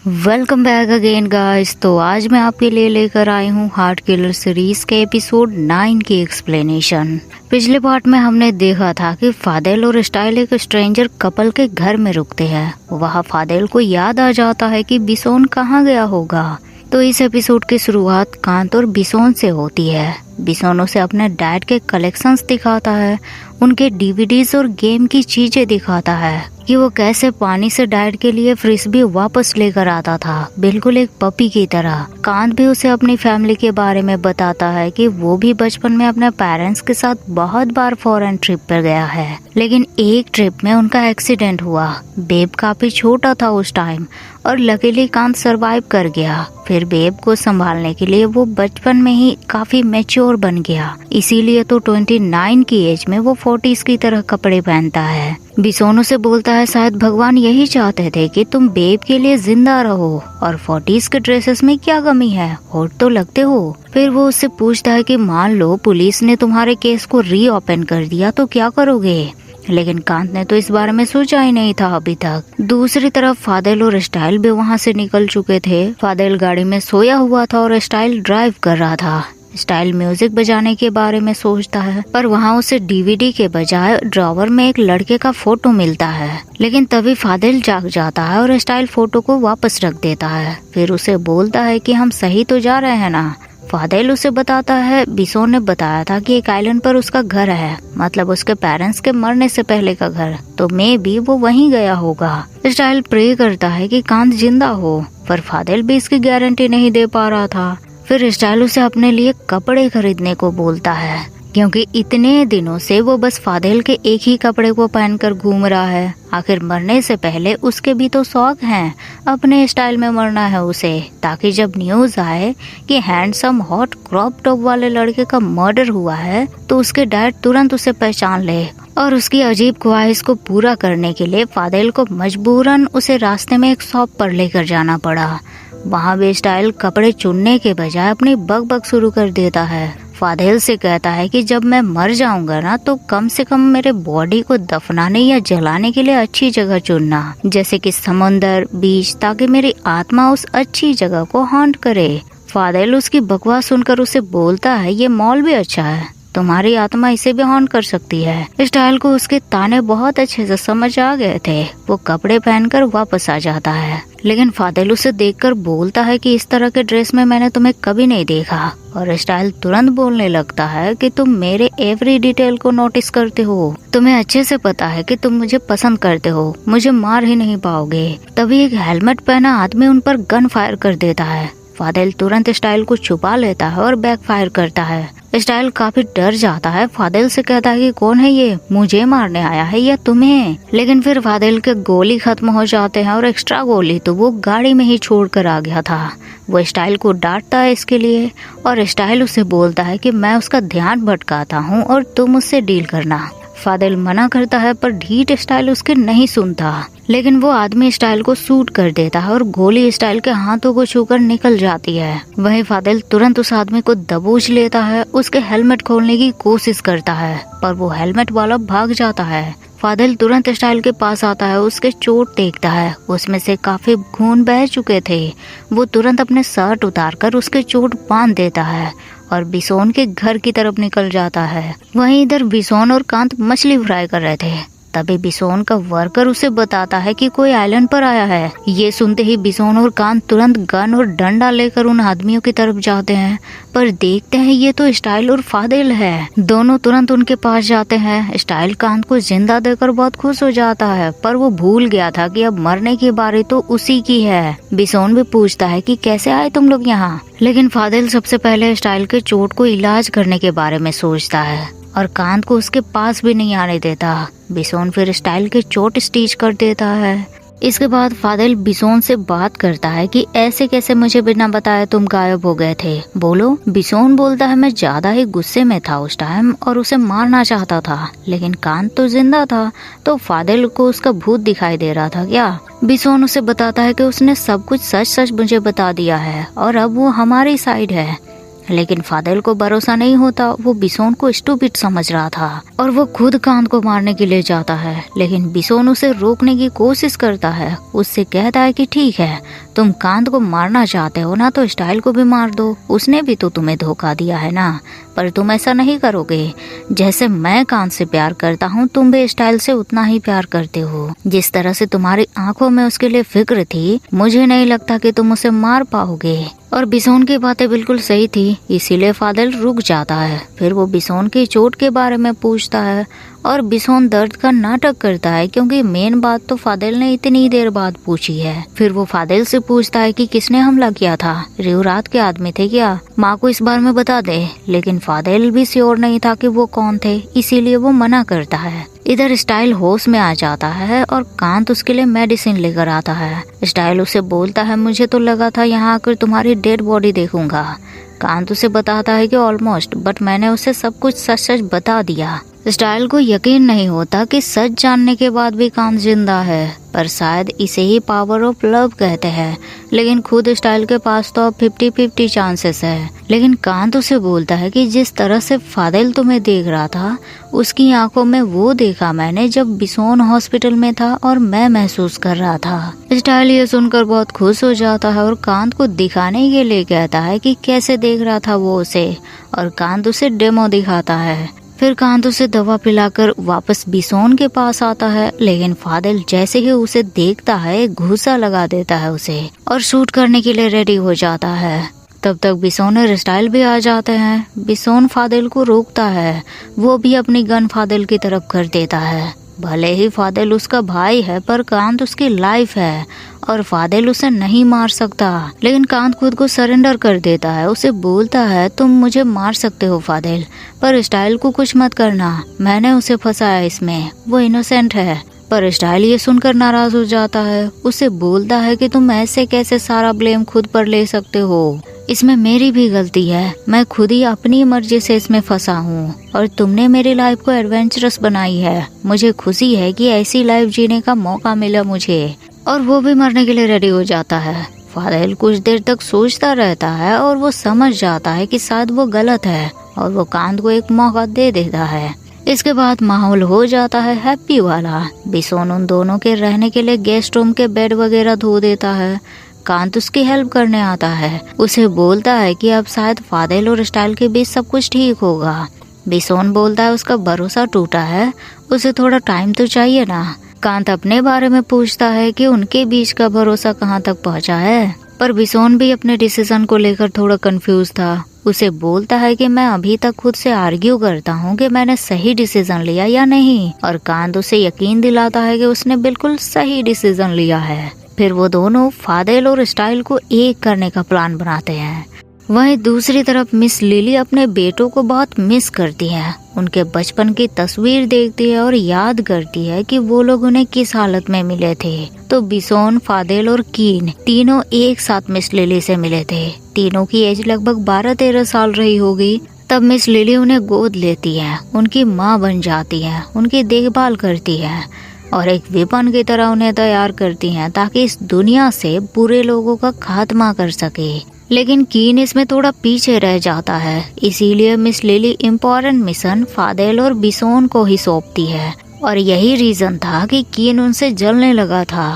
Welcome back again guys. तो आज मैं आपके लिए लेकर आई हूँ हार्ट किलर सीरीज के एपिसोड 9 की एक्सप्लेनेशन। पिछले पार्ट में हमने देखा था कि फादेल और स्टाइल एक स्ट्रेंजर कपल के घर में रुकते हैं। वहाँ फादेल को याद आ जाता है कि बिसोन कहाँ गया होगा। तो इस एपिसोड की शुरुआत कांत और बिसोन से होती है। बिसोन उसे अपने डैड के कलेक्शंस दिखाता है, उनके डीवीडीज और गेम की चीजें दिखाता है कि वो कैसे पानी से डैड के लिए फ्रिस्बी वापस लेकर आता था, बिल्कुल एक पपी की तरह। कांत भी उसे अपनी फैमिली के बारे में बताता है कि वो भी बचपन में अपने पेरेंट्स के साथ बहुत बार फॉरेन ट्रिप पर गया है, लेकिन एक ट्रिप में उनका एक्सीडेंट हुआ। बेब काफी छोटा था उस टाइम और लकीली कांत सरवाइव कर गया। फिर बेब को संभालने के लिए वो बचपन में ही काफी मैच्योर बन गया, इसीलिए तो 29 की एज में वो 40s की तरह कपड़े पहनता है। बिसोन से बोलता है शायद भगवान यही चाहते थे कि तुम बेब के लिए जिंदा रहो, और 40s के ड्रेसेस में क्या कमी है, हॉट तो लगते हो। फिर वो उससे पूछता है कि मान लो पुलिस ने तुम्हारे केस को रीओपन कर दिया तो क्या करोगे, लेकिन कांत ने तो इस बारे में सोचा ही नहीं था अभी तक। दूसरी तरफ फादेल और स्टाइल भी वहाँ से निकल चुके थे। फादेल गाड़ी में सोया हुआ था और स्टाइल ड्राइव कर रहा था। स्टाइल म्यूजिक बजाने के बारे में सोचता है, पर वहाँ उसे डीवीडी के बजाय ड्रॉवर में एक लड़के का फोटो मिलता है। लेकिन तभी फादेल जाग जाता है और स्टाइल फोटो को वापस रख देता है। फिर उसे बोलता है कि हम सही तो जा रहे हैं ना। फादेल उसे बताता है बिसोन ने बताया था कि एक आइलैंड पर उसका घर है, मतलब उसके पेरेंट्स के मरने से पहले का घर, तो मे भी वो वहीं गया होगा। स्टाइल प्रे करता है कि कांत जिंदा हो, पर फादेल भी इसकी गारंटी नहीं दे पा रहा था। फिर स्टाइल उसे अपने लिए कपड़े खरीदने को बोलता है, क्योंकि इतने दिनों से वो बस फादेल के एक ही कपड़े को पहनकर घूम रहा है। आखिर मरने से पहले उसके भी तो शौक हैं, अपने स्टाइल में मरना है उसे, ताकि जब न्यूज आए कि हैंडसम हॉट क्रॉप टॉप वाले लड़के का मर्डर हुआ है तो उसके डैड तुरंत उसे पहचान ले। और उसकी अजीब ख्वाहिश को पूरा करने के लिए फादेल को मजबूरन उसे रास्ते में एक शॉप पर लेकर जाना पड़ा। वहाँ भी स्टाइल कपड़े चुनने के बजाय अपनी बक शुरू कर देता है। फादेल से कहता है कि जब मैं मर जाऊंगा ना तो कम से कम मेरे बॉडी को दफनाने या जलाने के लिए अच्छी जगह चुनना, जैसे कि समुंदर, बीच, ताकि मेरी आत्मा उस अच्छी जगह को हॉन्ट करे। फादेल उसकी बकवास सुनकर उसे बोलता है ये मॉल भी अच्छा है, तुम्हारी आत्मा इसे भी हॉन्ट कर सकती है। स्टाइल को उसके ताने बहुत अच्छे से समझ आ गए थे। वो कपड़े पहनकर वापस आ जाता है, लेकिन फादेल उसे देखकर बोलता है कि इस तरह के ड्रेस में मैंने तुम्हें कभी नहीं देखा। और स्टाइल तुरंत बोलने लगता है कि तुम मेरे एवरी डिटेल को नोटिस करते हो, तुम्हें अच्छे से पता है कि तुम मुझे पसंद करते हो, मुझे मार ही नहीं पाओगे। तभी एक हेलमेट पहना आदमी उन पर गन फायर कर देता है। फादेल तुरंत स्टाइल को छुपा लेता है और बैक फायर करता है। स्टाइल काफी डर जाता है, फादेल से कहता है कि कौन है ये, मुझे मारने आया है या तुम्हें। लेकिन फिर फादेल के गोली खत्म हो जाते हैं और एक्स्ट्रा गोली तो वो गाड़ी में ही छोड़ कर आ गया था। वो स्टाइल को डांटता है इसके लिए, और स्टाइल उसे बोलता है कि मैं उसका ध्यान भटकाता हूँ और तुम उससे डील करना। फादेल मना करता है, पर ढीठ स्टाइल उसके नहीं सुनता। लेकिन वो आदमी स्टाइल को शूट कर देता है और गोली स्टाइल के हाथों को छूकर निकल जाती है। वहीं फादेल तुरंत उस आदमी को दबोच लेता है, उसके हेलमेट खोलने की कोशिश करता है, पर वो हेलमेट वाला भाग जाता है। फादेल तुरंत स्टाइल के पास आता है, उसके चोट देखता है, उसमें से काफी खून बह चुके थे। वो तुरंत अपने शर्ट उतारकर उसके चोट बांध देता है और बिसोन के घर की तरफ निकल जाता है। वहीं इधर बिसोन और कांत मछली फ्राई कर रहे थे। तभी बिसोन का वर्कर उसे बताता है कि कोई आइलैंड पर आया है। ये सुनते ही बिसोन और कांत तुरंत गन और डंडा लेकर उन आदमियों की तरफ जाते हैं, पर देखते हैं ये तो स्टाइल और फादेल है। दोनों तुरंत उनके पास जाते हैं। स्टाइल कांत को जिंदा देखकर बहुत खुश हो जाता है, पर वो भूल गया था कि अब मरने की बारी तो उसी की है। बिसोन भी पूछता है कि कैसे आए तुम लोग यहाँ, लेकिन फादेल सबसे पहले स्टाइल के चोट को इलाज करने के बारे में सोचता है और कांत को उसके पास भी नहीं आने देता। बिसोन फिर स्टाइल के चोट स्टिच कर देता है। इसके बाद फादेल बिसोन से बात करता है कि ऐसे कैसे मुझे बिना बताए तुम गायब हो गए थे, बोलो। बिसोन बोलता है मैं ज्यादा ही गुस्से में था उस टाइम और उसे मारना चाहता था, लेकिन कांत तो जिंदा था, तो फादेल को उसका भूत दिखाई दे रहा था क्या। बिसोन उसे बताता है कि उसने सब कुछ सच सच मुझे बता दिया है और अब वो हमारी साइड है। लेकिन फादेल को भरोसा नहीं होता। वो बिसोन को स्टूपिड समझ रहा था और वो खुद कांत को मारने के लिए जाता है, लेकिन बिसोन उसे रोकने की कोशिश करता है। उससे कहता है कि ठीक है, तुम कांत को मारना चाहते हो ना, तो स्टाइल को भी मार दो। उसने भी तो तुम्हें धोखा दिया है ना, पर तुम ऐसा नहीं करोगे। जैसे मैं कांत से प्यार करता हूँ, तुम भी स्टाइल से उतना ही प्यार करते हो। जिस तरह से तुम्हारी आंखों में उसके लिए फिक्र थी, मुझे नहीं लगता कि तुम उसे मार पाओगे। और बिसोन की बातें बिल्कुल सही थी, इसीलिए फादेल रुक जाता है। फिर वो बिसोन की चोट के बारे में पूछता है और बिसोन दर्द का नाटक करता है, क्योंकि मेन बात तो फादेल ने इतनी देर बाद पूछी है। फिर वो फादेल से पूछता है कि किसने हमला किया था, रिवरात के आदमी थे क्या, माँ को इस बारे में बता दे। लेकिन फादेल भी श्योर नहीं था कि वो कौन थे, इसीलिए वो मना करता है। इधर स्टाइल होश में आ जाता है और कांत उसके लिए मेडिसिन लेकर आता है। स्टाइल उसे बोलता है, मुझे तो लगा था यहाँ आकर तुम्हारी डेड बॉडी देखूंगा। कांत उसे बताता है कि ऑलमोस्ट, बट मैंने उसे सब कुछ सच सच बता दिया। स्टाइल को यकीन नहीं होता कि सच जानने के बाद भी कांत जिंदा है, पर शायद इसे ही पावर ऑफ लव कहते हैं। लेकिन खुद स्टाइल के पास तो अब 50-50 चांसेस है। लेकिन कांत उसे बोलता है कि जिस तरह से फादेल तुम्हें देख रहा था, उसकी आंखों में वो देखा मैंने जब बिसोन हॉस्पिटल में था और मैं महसूस कर रहा था। स्टाइल ये सुनकर बहुत खुश हो जाता है और कांत को दिखाने के लिए कहता है कि कैसे देख रहा था वो उसे, और कांत उसे डेमो दिखाता है। फिर कांत उसे दवा पिलाकर वापस बिसोन के पास आता है, लेकिन फादेल जैसे ही उसे देखता है घूसा लगा देता है उसे और शूट करने के लिए रेडी हो जाता है। तब तक बिसोन और स्टाइल भी आ जाते हैं। बिसोन फादेल को रोकता है, वो भी अपनी गन फादेल की तरफ कर देता है। भले ही फादेल उसका भाई है, पर कांत उसकी लाइफ है और फादेल उसे नहीं मार सकता। लेकिन कांत खुद को सरेंडर कर देता है। उसे बोलता है, तुम मुझे मार सकते हो फादेल, पर स्टाइल को कुछ मत करना, मैंने उसे फंसाया इसमें, वो इनोसेंट है। पर स्टाइल ये सुनकर नाराज हो जाता है। उसे बोलता है कि तुम ऐसे कैसे सारा ब्लेम खुद पर ले सकते हो, इसमें मेरी भी गलती है, मैं खुद ही अपनी मर्जी से इसमें फंसा हूँ और तुमने मेरी लाइफ को एडवेंचरस बनाई है। मुझे खुशी है कि ऐसी लाइफ जीने का मौका मिला मुझे। और वो भी मरने के लिए रेडी हो जाता है। फादेल कुछ देर तक सोचता रहता है और वो समझ जाता है कि शायद वो गलत है और वो कांत को एक मौका दे देता है। इसके बाद माहौल हो जाता है हैप्पी वाला। बिसोन उन दोनों के रहने के लिए गेस्ट रूम के बेड वगैरह धो देता है। कांत उसकी हेल्प करने आता है, उसे बोलता है कि अब शायद फादेल और स्टाइल के बीच सब कुछ ठीक होगा। बिसोन बोलता है उसका भरोसा टूटा है, उसे थोड़ा टाइम तो चाहिए ना। कांत अपने बारे में पूछता है कि उनके बीच का भरोसा कहाँ तक पहुँचा है, पर बिसोन भी अपने डिसीजन को लेकर थोड़ा कंफ्यूज था। उसे बोलता है कि मैं अभी तक खुद से आर्ग्यू करता हूँ कि मैंने सही डिसीजन लिया या नहीं, और कांत उसे यकीन दिलाता है कि उसने बिल्कुल सही डिसीजन लिया है। फिर वो दोनों फादेल और स्टाइल को एक करने का प्लान बनाते हैं। वहीं दूसरी तरफ मिस लिली अपने बेटों को बहुत मिस करती है। उनके बचपन की तस्वीर देखती है और याद करती है कि वो लोग उन्हें किस हालत में मिले थे। तो बिसोन, फादेल और कीन तीनों एक साथ मिस लिली से मिले थे। तीनों की एज लगभग 12-13 साल रही होगी। तब मिस लिली उन्हें गोद लेती है, उनकी माँ बन जाती है, उनकी देखभाल करती है और एक विपन की तरह उन्हें तैयार करती हैं ताकि इस दुनिया से बुरे लोगों का खात्मा कर सके। लेकिन कीन इसमें थोड़ा पीछे रह जाता है, इसीलिए मिस लिली इम्पोर्टेंट मिशन फादेल और बिसोन को ही सौंपती है और यही रीजन था कि कीन उनसे जलने लगा था।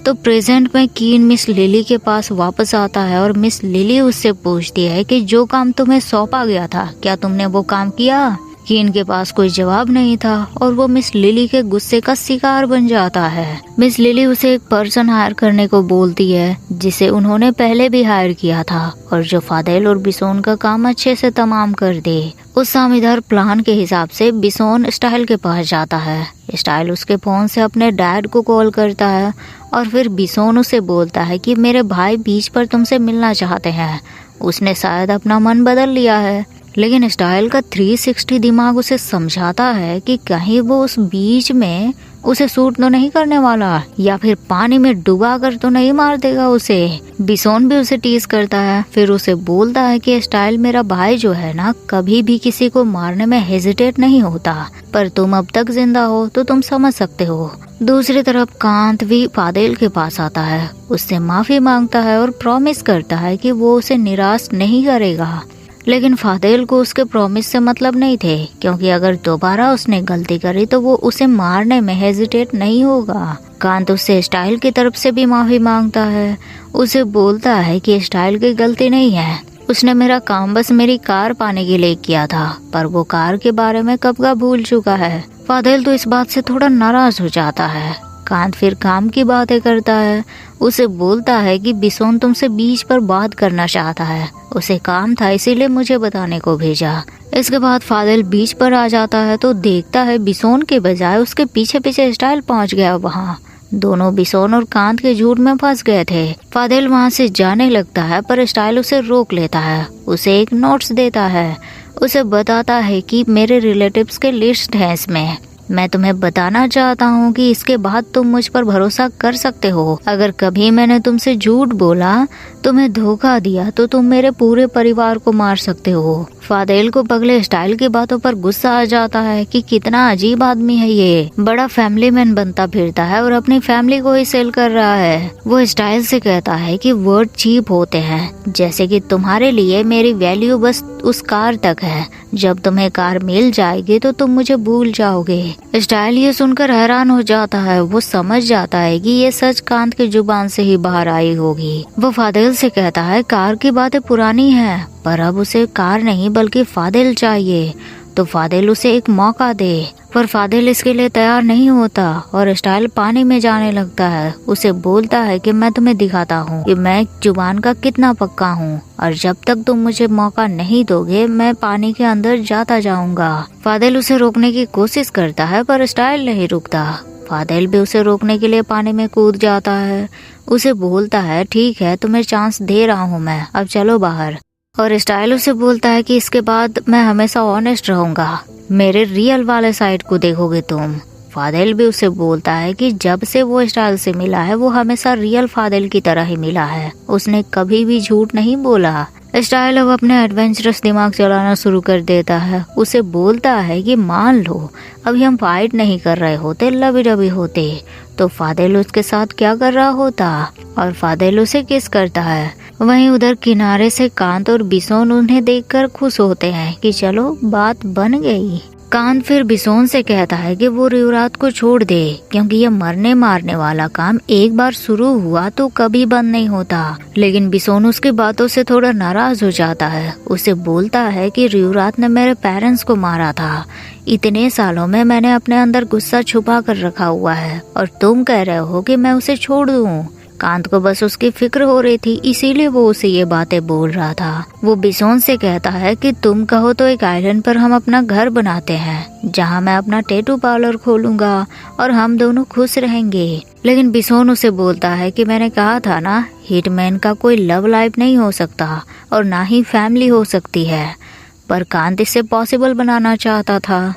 तो प्रेजेंट में कीन मिस लिली के पास वापस आता है और मिस लिली उससे पूछती है कि जो काम तुम्हें सौंपा गया था, क्या तुमने वो काम किया? कीन के पास कोई जवाब नहीं था और वो मिस लिली के गुस्से का शिकार बन जाता है। मिस लिली उसे एक पर्सन हायर करने को बोलती है जिसे उन्होंने पहले भी हायर किया था और जो फादेल और बिसोन का काम अच्छे से तमाम कर दे। उस शाम इधर प्लान के हिसाब से बिसोन स्टाइल के पास जाता है। स्टाइल उसके फोन से अपने डैड को कॉल करता है और फिर बिसोन उसे बोलता है कि मेरे भाई बीच पर तुमसे मिलना चाहते हैं, उसने शायद अपना मन बदल लिया है। लेकिन स्टाइल का 360 दिमाग उसे समझाता है कि कहीं वो उस बीच में उसे शूट तो नहीं करने वाला या फिर पानी में डुबा कर तो नहीं मार देगा उसे। बिसोन भी उसे टीज करता है, फिर उसे बोलता है कि स्टाइल मेरा भाई जो है ना, कभी भी किसी को मारने में हेजिटेट नहीं होता, पर तुम अब तक जिंदा हो तो तुम समझ सकते हो। दूसरी तरफ कांत भी फादेल के पास आता है, उससे माफी मांगता है और प्रॉमिस करता है कि वो उसे निराश नहीं करेगा। लेकिन फादेल को उसके प्रॉमिस से मतलब नहीं थे, क्योंकि अगर दोबारा उसने गलती करी तो वो उसे मारने में हेजिटेट नहीं होगा। कांत उससे स्टाइल की तरफ से भी माफी मांगता है। उसे बोलता है कि स्टाइल की गलती नहीं है, उसने मेरा काम बस मेरी कार पाने के लिए किया था, पर वो कार के बारे में कब का भूल चुका है। फादेल तो इस बात से थोड़ा नाराज हो जाता है। कांत फिर काम की बातें करता है। उसे बोलता है कि बिसोन तुमसे बीच पर बात करना चाहता है, उसे काम था इसीलिए मुझे बताने को भेजा। इसके बाद फादेल बीच पर आ जाता है तो देखता है बिसोन के बजाय उसके पीछे पीछे स्टाइल पहुंच गया वहाँ। दोनों बिसोन और कांत के झूठ में फंस गए थे। फादेल वहाँ से जाने लगता है पर स्टाइल उसे रोक लेता है, उसे एक नोट्स देता है। उसे बताता है कि मेरे रिलेटिव्स के लिस्ट है इसमें, मैं तुम्हें बताना चाहता हूँ कि इसके बाद तुम मुझ पर भरोसा कर सकते हो। अगर कभी मैंने तुमसे झूठ बोला, तुम्हें धोखा दिया तो तुम मेरे पूरे परिवार को मार सकते हो। फादेल को पगले स्टाइल की बातों पर गुस्सा आ जाता है कि कितना अजीब आदमी है ये, बड़ा फैमिली मैन बनता फिरता है और अपनी फैमिली को ही सेल कर रहा है। वो स्टाइल से कहता है कि वर्ड चीप होते हैं, जैसे कि तुम्हारे लिए मेरी वैल्यू बस उस कार तक है, जब तुम्हें कार मिल जाएगी तो तुम मुझे भूल जाओगे। स्टाइल ये सुनकर हैरान हो जाता है। वो समझ जाता है कि ये सच कांत की जुबान से ही बाहर आई होगी। वो फादेल से कहता है कार की बातें पुरानी है, पर अब उसे कार नहीं बल्कि फादेल चाहिए, तो फादेल उसे एक मौका दे। पर फादेल इसके लिए तैयार नहीं होता और स्टाइल पानी में जाने लगता है। उसे बोलता है कि मैं तुम्हें दिखाता हूँ कि मैं जुबान का कितना पक्का हूँ, और जब तक तुम मुझे मौका नहीं दोगे मैं पानी के अंदर जाता जाऊंगा। फादेल उसे रोकने की कोशिश करता है पर स्टाइल नहीं रुकता। फादेल भी उसे रोकने के लिए पानी में कूद जाता है। उसे बोलता है ठीक है, तुम्हें चांस दे रहा हूँ मैं, अब चलो बाहर। और स्टाइल उसे बोलता है कि इसके बाद मैं हमेशा ऑनेस्ट रहूंगा, मेरे रियल वाले साइड को देखोगे तुम। फादेल भी उसे बोलता है कि जब से वो स्टाइल से मिला है वो हमेशा रियल फादेल की तरह ही मिला है, उसने कभी भी झूठ नहीं बोला। स्टाइल अब अपने एडवेंचरस दिमाग चलाना शुरू कर देता है। उसे बोलता है कि मान लो अभी हम फाइट नहीं कर रहे होते, लवी डबी होते, तो फादेल उसके साथ क्या कर रहा होता, और फादेल उसे किस करता है। वहीं उधर किनारे से कांत और बिसोन उन्हें देखकर खुश होते हैं कि चलो बात बन गई। कांत फिर बिसोन से कहता है कि वो रिवरात को छोड़ दे, क्योंकि ये मरने मारने वाला काम एक बार शुरू हुआ तो कभी बंद नहीं होता। लेकिन बिसोन उसकी बातों से थोड़ा नाराज हो जाता है। उसे बोलता है कि रिवरात ने मेरे पेरेंट्स को मारा था, इतने सालों में मैंने अपने अंदर गुस्सा छुपा कर रखा हुआ है, और तुम कह रहे हो कि मैं उसे छोड़ दूं। कांत को बस उसकी फिक्र हो रही थी, इसीलिए वो उसे ये बातें बोल रहा था। वो बिसोन से कहता है कि तुम कहो तो एक आइलैंड पर हम अपना घर बनाते हैं, जहाँ मैं अपना टैटू पार्लर खोलूंगा और हम दोनों खुश रहेंगे। लेकिन बिसोन उसे बोलता है कि मैंने कहा था ना, हिटमैन का कोई लव लाइफ नहीं हो सकता और ना ही फैमिली हो सकती है। पर कांत इसे पॉसिबल बनाना चाहता था।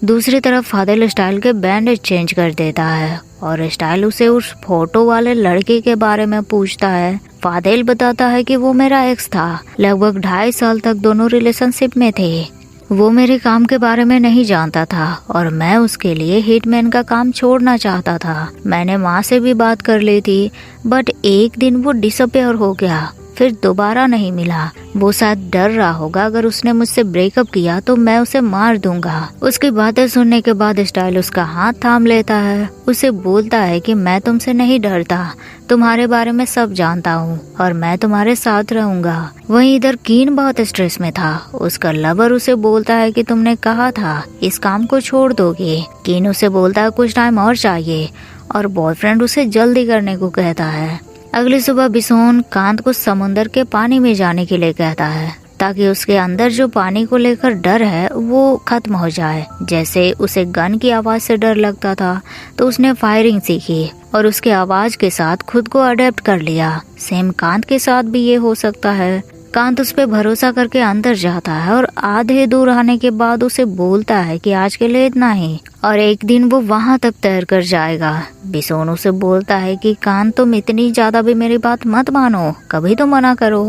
दूसरी तरफ फादेल स्टाइल के बैंडेज चेंज कर देता है और स्टाइल उसे उस फोटो वाले लड़के के बारे में पूछता है। फादेल बताता है कि वो मेरा एक्स था, लगभग 2.5 साल तक दोनों रिलेशनशिप में थे। वो मेरे काम के बारे में नहीं जानता था और मैं उसके लिए हिटमैन का काम छोड़ना चाहता था। मैंने माँ से भी बात कर ली थी, बट एक दिन वो डिसअपियर हो गया, फिर दोबारा नहीं मिला। वो शायद डर रहा होगा अगर उसने मुझसे ब्रेकअप किया तो मैं उसे मार दूंगा। उसकी बातें सुनने के बाद स्टाइल उसका हाथ थाम लेता है। उसे बोलता है कि मैं तुमसे नहीं डरता, तुम्हारे बारे में सब जानता हूँ और मैं तुम्हारे साथ रहूंगा। वहीं इधर कीन बहुत स्ट्रेस में था। उसका लवर उसे बोलता है कि तुमने कहा था इस काम को छोड़ दोगे। कीन उसे बोलता है कुछ टाइम और चाहिए, और बॉयफ्रेंड उसे जल्दी करने को कहता है। अगली सुबह बिसोन कांत को समुंदर के पानी में जाने के लिए कहता है, ताकि उसके अंदर जो पानी को लेकर डर है वो खत्म हो जाए। जैसे उसे गन की आवाज से डर लगता था तो उसने फायरिंग सीखी और उसके आवाज के साथ खुद को अडेप्ट कर लिया। सेम कांत के साथ भी ये हो सकता है। कांत उस पे भरोसा करके अंदर जाता है और आधे दूर आने के बाद उसे बोलता है कि आज के लिए इतना ही, और एक दिन वो वहां तक तैर कर जाएगा। बिसोन उसे बोलता है कि कांत तुम इतनी ज्यादा भी मेरी बात मत मानो, कभी तो मना करो,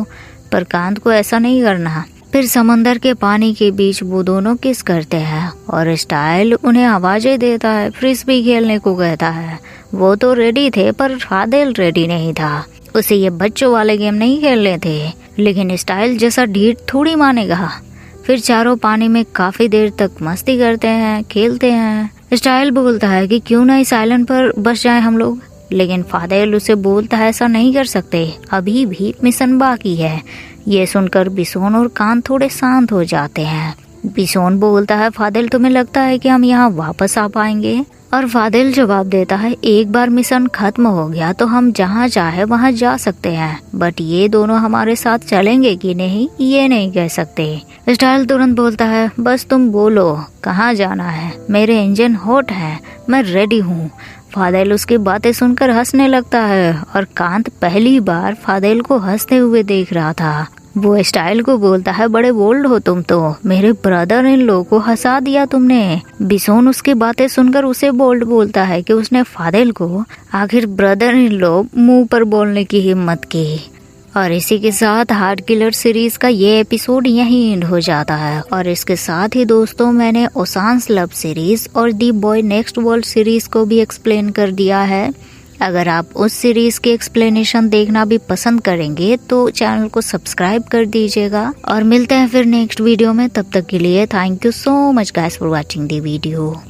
पर कांत को ऐसा नहीं करना। फिर समंदर के पानी के बीच वो दोनों किस करते हैं और स्टाइल उन्हें आवाजें देता है, फ्रिस्बी खेलने को कहता है। वो तो रेडी थे पर फादेल रेडी नहीं था, उसे ये बच्चों वाले गेम नहीं खेलने थे। लेकिन स्टाइल जैसा ढीठ थोड़ी मानेगा। फिर चारों पानी में काफी देर तक मस्ती करते हैं, खेलते हैं। स्टाइल बोलता है कि क्यों ना इस आइलैंड पर बस जाएं हम लोग, लेकिन फादेल उसे बोलता है ऐसा नहीं कर सकते, अभी भी मिशन बाकी है। ये सुनकर बिसोन और कान थोड़े शांत हो जाते हैं। बिसोन बोलता है फादेल तुम्हें लगता है कि हम यहाँ वापस आ पाएंगे? और फादेल जवाब देता है एक बार मिशन खत्म हो गया तो हम जहाँ चाहे वहाँ जा सकते हैं, बट ये दोनों हमारे साथ चलेंगे कि नहीं ये नहीं कह सकते। स्टाइल तुरंत बोलता है बस तुम बोलो कहाँ जाना है, मेरे इंजन हॉट है, मैं रेडी हूँ। फादेल उसकी बातें सुनकर हंसने लगता है और कांत पहली बार फादेल को हंसते हुए देख रहा था। वो स्टाइल को बोलता है बड़े बोल्ड हो तुम तो, मेरे ब्रदर इन लोगों को हंसा दिया तुमने। बिसोन उसकी बातें सुनकर उसे बोल्ड बोलता है कि उसने फादेल को आखिर ब्रदर इन लोग मुंह पर बोलने की हिम्मत की। और इसी के साथ हार्ट किलर सीरीज का ये एपिसोड यहीं एंड हो जाता है। और इसके साथ ही दोस्तों मैंने ओसान्स लव सीरीज और दी बॉय नेक्स्ट वर्ल्ड सीरीज को भी एक्सप्लेन कर दिया है। अगर आप उस सीरीज की एक्सप्लेनेशन देखना भी पसंद करेंगे तो चैनल को सब्सक्राइब कर दीजिएगा। और मिलते हैं फिर नेक्स्ट वीडियो में, तब तक के लिए thank you so much guys for watching the video.